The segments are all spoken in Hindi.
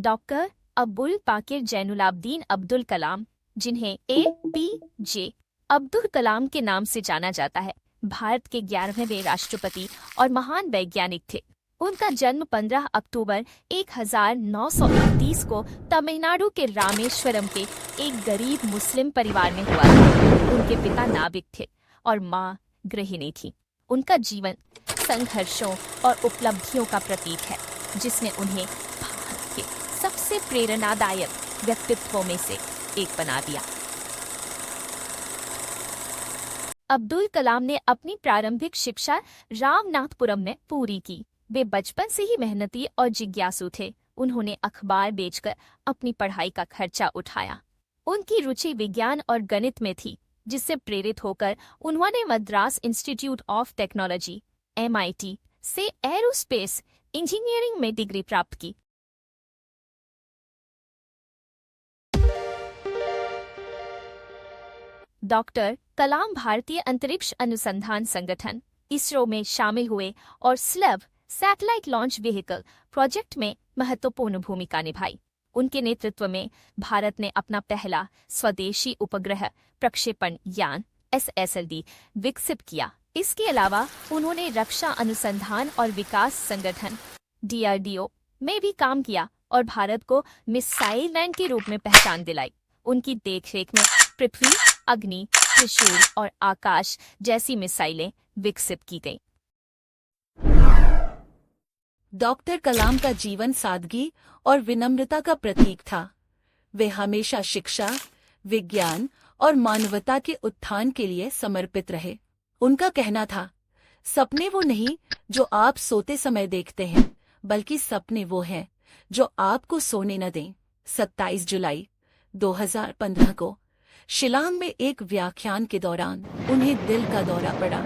डॉक्टर अब्दुल पाकिर जैनुलाब्दीन अब्दुल कलाम, जिन्हें APJ अब्दुल कलाम के नाम से जाना जाता है, भारत के 11वें राष्ट्रपति और महान वैज्ञानिक थे। उनका जन्म 15 अक्टूबर 1931 को तमिलनाडु के रामेश्वरम के एक गरीब मुस्लिम परिवार में हुआ था। उनके पिता नाविक थे और माँ गृहिणी थी। उनका जीवन संघर्षों और उपलब्धियों का प्रतीक है, जिसने उन्हें भारत के सबसे प्रेरणादायक व्यक्तित्वों में से एक बना दिया। अब्दुल कलाम ने अपनी प्रारंभिक शिक्षा रामनाथपुरम में पूरी की। वे बचपन से ही मेहनती और जिज्ञासु थे। उन्होंने अखबार बेचकर अपनी पढ़ाई का खर्चा उठाया। उनकी रुचि विज्ञान और गणित में थी, जिससे प्रेरित होकर उन्होंने Madras institute of technology MIT से एरोस्पेस इंजीनियरिंग में डिग्री प्राप्त की। डॉक्टर कलाम भारतीय अंतरिक्ष अनुसंधान संगठन ISRO में शामिल हुए और slave satellite launch vehicle project में महत्वपूर्ण भूमिका निभाई। उनके नेतृत्व में भारत ने अपना पहला स्वदेशी उपग्रह प्रक्षेपण यान SSLV विकसित किया। इसके अलावा उन्होंने रक्षा अनुसंधान और विकास संगठन DRDO में भी काम किया और भारत को मिसाइल मैन के रूप में पहचान दिलाई। उनकी देखरेख में पृथ्वी, अग्नि, त्रिशूल और आकाश जैसी मिसाइलें विकसित की गईं। डॉक्टर कलाम का जीवन सादगी और विनम्रता का प्रतीक था। वे हमेशा शिक्षा, विज्ञान और मानवता के उत्थान के लिए समर्पित रहे। उनका कहना था, सपने वो नहीं जो आप सोते समय देखते हैं, बल्कि सपने वो हैं जो आपको सोने न दें। 27 जुलाई 2015 को शिलांग में एक व्याख्यान के दौरान उन्हें दिल का दौरा पड़ा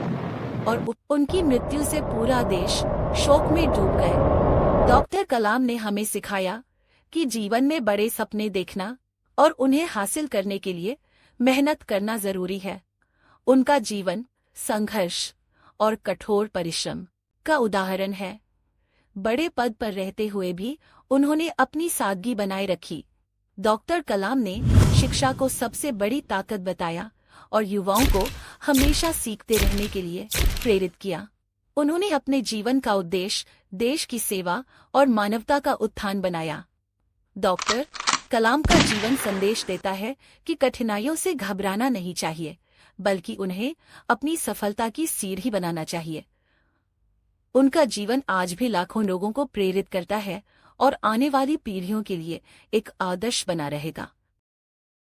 और उनकी मृत्यु से पूरा देश शोक में डूब गए। डॉक्टर कलाम ने हमें सिखाया कि जीवन में बड़े सपने देखना और उन्हें हासिल करने के लिए मेहनत करना जरूरी है। उनका जीवन संघर्ष और कठोर परिश्रम का उदाहरण है। बड़े पद पर रहते हुए भी उन्होंने अपनी सादगी बनाए रखी। डॉक्टर कलाम ने शिक्षा को सबसे बड़ी ताकत बताया और युवाओं को हमेशा सीखते रहने के लिए प्रेरित किया। उन्होंने अपने जीवन का उद्देश्य देश की सेवा और मानवता का उत्थान बनाया। डॉक्टर कलाम का जीवन संदेश देता है कि कठिनाइयों से घबराना नहीं चाहिए, बल्कि उन्हें अपनी सफलता की सीढ़ी बनाना चाहिए। उनका जीवन आज भी लाखों लोगों को प्रेरित करता है और आने वाली पीढ़ियों के लिए एक आदर्श बना रहेगा।